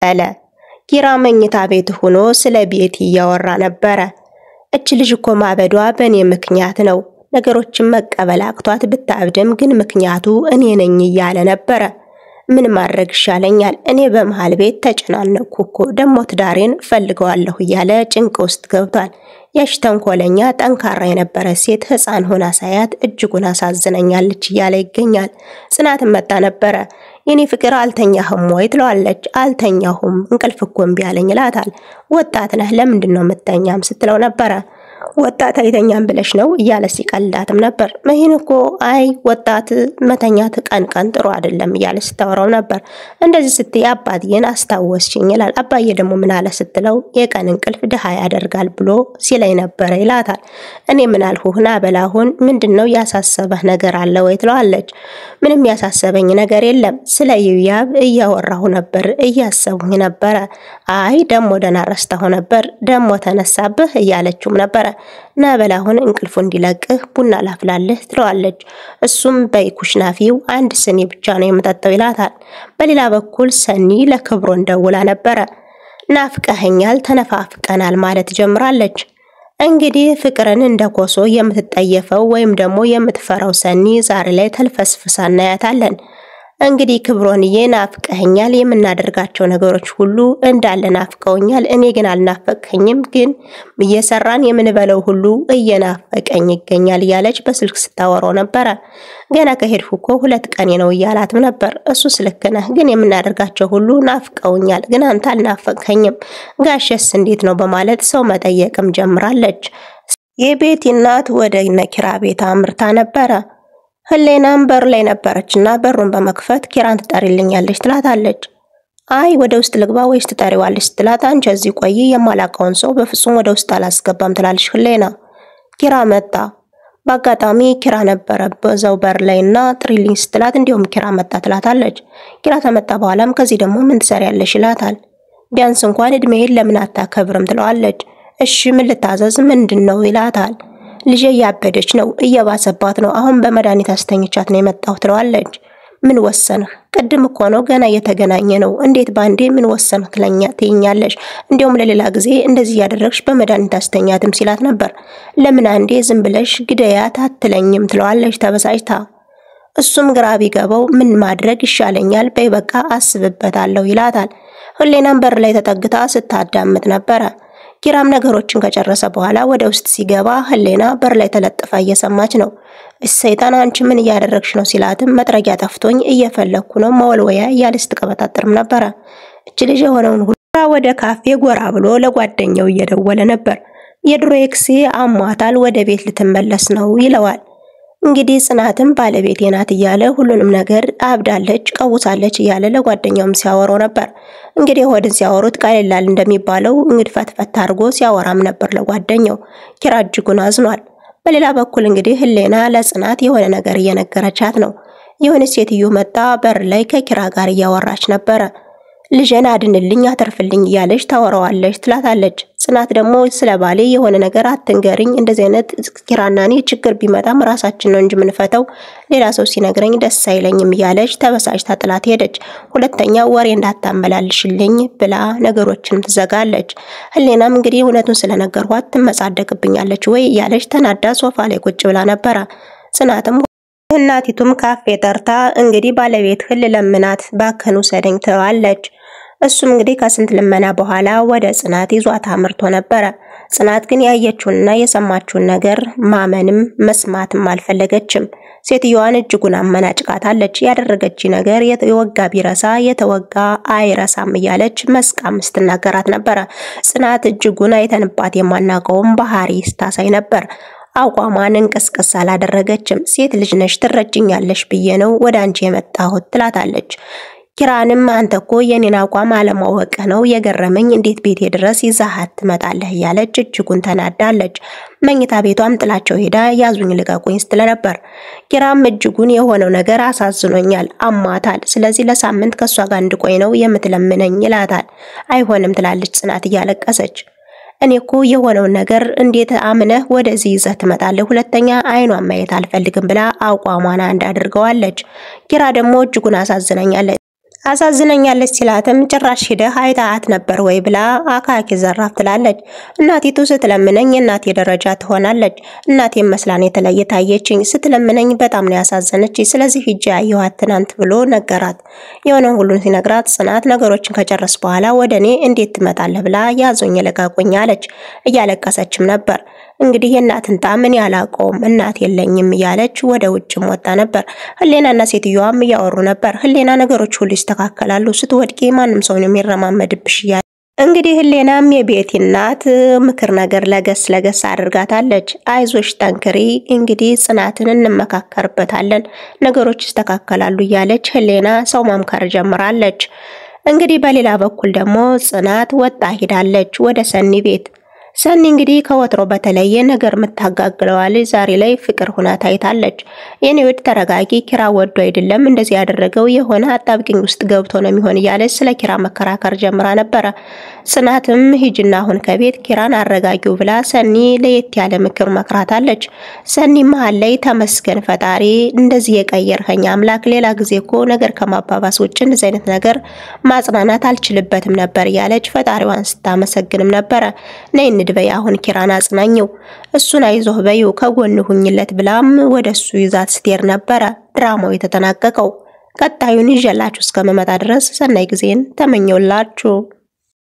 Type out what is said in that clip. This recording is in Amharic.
አለ። ኪራ መኝታ ቤት ሆኖ ስለ ቤቲ ያወራ ነበር። እች ልጅ እኮ ማበዷ በኔ ምክንያት ነው። ነገሮችን መቀበል አቅቷት ብታብድም ግን ምክንያቱ እኔ ነኝ እያለ ነበር። ምን ማድረግ ይሻለኛል? እኔ በመሃል ቤት ተጨናነቅኩ እኮ ደሞ ትዳሬን ፈልገዋለሁ እያለ ጭንቅ ውስጥ ገብቷል። ያሽ ተንኮለኛ ጠንካራ የነበረ ሴት ህፃን ሆና ሳያት እጅጉን አሳዝነኛለች እያለ ይገኛል። ጽናት መጣ ነበር። የኔ ፍቅር አልተኛህም ወይ ትለዋለች። አልተኛሁም እንቅልፍ እኮ እምቢ አለኝ ይላታል። ወጣት ነህ ለምንድነው የምትተኛም ስትለው ነበር። ወጣት አይተኛም ብለሽ ነው እያለ ሲቀልዳትም ነበር። መሄን እኮ አይ ወጣት መተኛት ቀን ጥሩ አይደለም እያለ ስታወራው ነበር። እንደዚህ ስትይ አባዬን አስታወስሽኝ ይላል። አባዬ ደግሞ ምን አለ ስትለው የቀን እንቅልፍ ድሃ ያደርጋል ብሎ ሲለኝ ነበር ይላታል። እኔ ምን አልሁህና በላሁን ምንድነው ያሳሰበህ ነገር አለ ወይ ትለዋለች። ምንም ያሳሰበኝ ነገር የለም ስለ ይያብ እያወራሁ ነበር እያሰብኩኝ ነበር። አይ ደሞ ደና ረስተው ነበር ደሞ ተነሳብህ እያለችውም ነበር። ና በላሁን እንቅልፉ እንዲለቅህ ቡና ላፍላልህ ትለዋለች። እሱም በይኩሽናፊው አንድ ስኒ ብቻ ነው የምጠጣው ይላታል። በሌላ በኩል ሰኒ ለክብሮን ደውላ ነበር። ናፍቀኸኛል ተነፋፍቀናል ማለት ጀምራለች። እንግዲህ ፍቅርን እንደኮሶ የምትጠየፈው ወይም ደግሞ የምትፈራው ሰኒ ዛሬ ላይ ተልፈስፍሳ እናያታለን። እንግዲህ ክብሮንዬ ናፍቀኸኛል የምናደርጋቸው ነገሮች ሁሉ እንዳለ ናፍቀውኛል እኔ ግን አልናፈቀኝም ግን እየሰራን የምንበለው ሁሉ እየናፈቀኝ ይገኛል ያለች በስልክ ስታወራው ነበር። ገና ከሄድኩ እኮ 2 ቀን ነው ያላትም ነበር። እሱስ ልክ ነህ ግን የምናደርጋቸው ሁሉ ናፍቀውኛል ግን አንተ አልናፈቀኝም ጋሽስ እንዴት ነው በማለት ሰው መጠየቅም ጀምራለች። የቤቲ እናት ወደ ነኪራ ቤት አምርታ ነበር። ህሌናም በር ላይ ነበረችና በሩን በመክፈት ኪራን ትጠሪልኛለች ትላታለች። አይ ወደ ውስጥ ልግባ ወይስ ትጠሪዋለሽ ትላት። አንቺ እዚህ ቆይ የማላቀውን ሰው በፍጹም ወደ ውስጥ አላስገባም ትላለች ህሌና። ኪራ መጣ። በአጋጣሚ ኪራ ነበረ በዛው በር ላይና ጥሪልኝ ስትላት እንዲሁም ኪራ መጣ ትላታለች። ኪራ ተመጣ በኋላም ከዚህ ደግሞ ምን ትሰሪያለሽ ይላታል። ቢያንስ እንኳን እድሜዬን ለምን አታከብርም ትለዋለች። እሺ ምን ልታዘዝ ምንድነው ይላታል። ልጄ ያበደች ነው እየባሰባት ነው አሁን በመድኃኒት አስተኝቻት ነው የመጣው ትለዋለች። ምን ወሰንህ? ቅድም እኮ ነው ገና የተገናኘ ነው እንዴት ባንዴ ምን ወሰንህ ትለኛለሽ? እንዲያውም ለሌላ ጊዜ እንደዚህ ያደረግሽ በመድኃኒት አስተኛትም ሲላት ነበር። ለምን አንዴ ዝም ብለሽ ግደያት አትለኝም ትለዋለች ተበሳጭታ። እሱም ግራ ቢገባው ምን ማድረግ ይሻለኛል በይበቃ አስብበታለሁ ይላታል። ህሌናም በር ላይ ተጠግታ ስታዳምጥ ነበር። ኪራም ነገሮችን ከጨረሰ በኋላ ወደ ውስጥ ሲገባ ህሌና በር ላይ ተለጥፋ እየሰማች ነው። ሰይጣን አንቺ ምን ያደረግሽ ነው ሲላትም መጥረጊያ ጠፍቶኝ እየፈለኩ ነው መወልወያ ያለስ ተቀበጣጥርም ነበር። እቺ ልጅ የሆነውን ሁሉ ወደ ካፌ ጎራ ብሎ ለጓደኛው እየደወለ ነበር። የድሮ ኤክሴ አሟታል ወደ ቤት ልትመለስ ነው ይለዋል። እንግዲህ ጽናትም ባለቤቴ ናት እያለ ሁሉንም ነገር አብዳለች ቀውሳለች እያለ ለጓደኛውም ሲያወራው ነበር። እንግዲህ ወድን ሲያወሩት ቀለላል እንደሚባለው እንግዲህ ፈትፈት አድርጎ ሲያወራም ነበር ለጓደኛው። ኪራ እጅጉን አዝኗል። በሌላ በኩል እንግዲህ ህሌና ለጽናት የሆነ ነገር እየነገረቻት ነው። የሆነ ሴትዮ መጣ በር ላይ ከኪራ ጋር እያወራች ነበር። ልጄን አድንልኝ አተርፍልኝ እያለች ታወራዋለች ትላታለች። ጽናት ደግሞ ስለ ባሌ የሆነ ነገር አትንገሪኝ እንደዚህ አይነት ኪራናኒ ችግር ቢመጣም ራሳችን ነው እንጂ ምንፈተው ሌላ ሰው ሲነግረኝ ደስ አይለኝም እያለች ተበሳጭታ ጥላት ሄደች። ሁለተኛ ወሬ እንዳታመላልሽልኝ ብላ ነገሮችን ትዘጋለች። ህሌናም እንግዲህ እውነቱን ስለነገርኳት ትመጻደቅብኛለች ወይ እያለች ተናዳ ሶፋ ላይ ቁጭ ብላ ነበር። ጽናትም እናቲቱም ካፌ ጠርታ እንግዲህ ባለቤት ለምናት ባከኑ ሰደኝ ተዋለች። እሱም እንግዲህ ከስንት ልመና በኋላ ወደ ጽናት ይዟት አምርቶ ነበር። ጽናት ግን ያየችውንና የሰማችውን ነገር ማመንም መስማትም አልፈለገችም። ሴትዮዋን እጅጉን አመናጭቃታለች። ያደረገች ነገር የወጋ ቢረሳ የተወጋ አይረሳም እያለች መስቃም ስትናገራት ነበር። ጽናት እጅጉን አይተንባት የማናቀውም ባህሪ ስታሳይ ነበር። አቋሟን እንቅስቅስ አላደረገችም። ሴት ልጅ ነሽ ትረጅኛለሽ ብዬ ነው ወደ አንቺ የመጣሁት ትላታለች። ኪራንም አንተኮ የኔን አቋም አለማወቅ ነው የገረመኝ እንዴት ቤቴ ድረስ ይዛሃት ትመጣለህ እያለች እጅጉን ተናዳለች። መኝታ ቤቷም ጥላቸው ሄዳ ያዙኝ ልቀቁኝ ስትል ነበር። ኪራም እጅጉን የሆነው ነገር አሳዝኖኛል አማታል ስለዚህ ለሳምንት ከሷ ጋር እንድቆይ ነው የምትለምነኝ ይላታል። አይሆንም ትላለች ጽናት እያለቀሰች። እኔኮ የሆነው ነገር እንዴት አምነህ ወደዚህ ይዘህ ትመጣለህ ሁለተኛ አይኗን ማየት አልፈልግም ብላ አቋሟን አንድ አድርገዋለች። ኪራ ደግሞ እጅጉን አሳዝነኛለች አሳዝነኛለች ሲላትም ጭራሽ ሄደህ አይተሃት ነበር ወይ ብላ አካኪ ዘራፍ ትላለች። እናቲቱ ስትለምነኝ የእናቴ ደረጃ ትሆናለች። እናቴም መስላን የተለየ ታየችኝ። ስትለምነኝ በጣም ነው ያሳዘነች። ስለዚህ ሂጄ አየኋት ትናንት ብሎ ነገራት። የሆነውን ሁሉን ሲነግራት ጽናት ነገሮችን ከጨረስ በኋላ ወደ እኔ እንዴት ትመጣለህ ብላ ያዞኝ ለቃቁኝ አለች። እያለቀሰችም ነበር። እንግዲህ የእናትን ጣም እኔ አላውቀውም እናት የለኝም እያለች ወደ ውጭም ወጣ ነበር። ህሌናና ሴትዮዋም እያወሩ ነበር። ህሌና ነገሮች ሁሉ ይስተካከላሉ፣ ስትወድቂ ማንም ሰው ነው የሚረማመድብሽ እያለ እንግዲህ ህሌናም የቤቲ እናት ምክር ነገር ለገስ አድርጋታለች። አይዞሽ ጠንክሪ፣ እንግዲህ ጽናትን እንመካከርበታለን፣ ነገሮች ይስተካከላሉ እያለች ህሌና ሰው ማምከር ጀምራለች። እንግዲህ በሌላ በኩል ደግሞ ጽናት ወጣ ሄዳለች ወደ ሰኒ ቤት። ሰኒ እንግዲህ ከወትሮ በተለየ ነገር የምታጋግለዋል ዛሬ ላይ ፍቅር ሁና ታይታለች። የኔ ወድ ተረጋጊ፣ ኪራ ወዶ አይደለም እንደዚህ ያደረገው የሆነ አጣብቂኝ ውስጥ ገብቶ ነው የሚሆን እያለች ስለ ኪራ መከራከር ጀምራ ነበረ። ጽናትም ሂጅና አሁን ከቤት ኪራን አረጋጊው ብላ ሰኒ ለየት ያለ ምክር መክራታለች። ሰኒ መሃል ላይ ተመስገን ፈጣሪ እንደዚህ የቀየርከኝ አምላክ፣ ሌላ ጊዜ እኮ ነገር ከማባባስ ውጭ እንደዚህ አይነት ነገር ማጽናናት አልችልበትም ነበር እያለች ፈጣሪዋን ስታመሰግንም ነበረ። ነይ እንድበይ አሁን ኪራን አጽናኘው፣ እሱን አይዞህ በይው ከጎን ሁኝለት ብላም ወደሱ ይዛት ስትሄድ ነበረ ድራማው የተጠናቀቀው። ቀጣዩን ይዤላችሁ እስከመመጣ ድረስ ሰናይ ጊዜን ተመኘውላችሁ።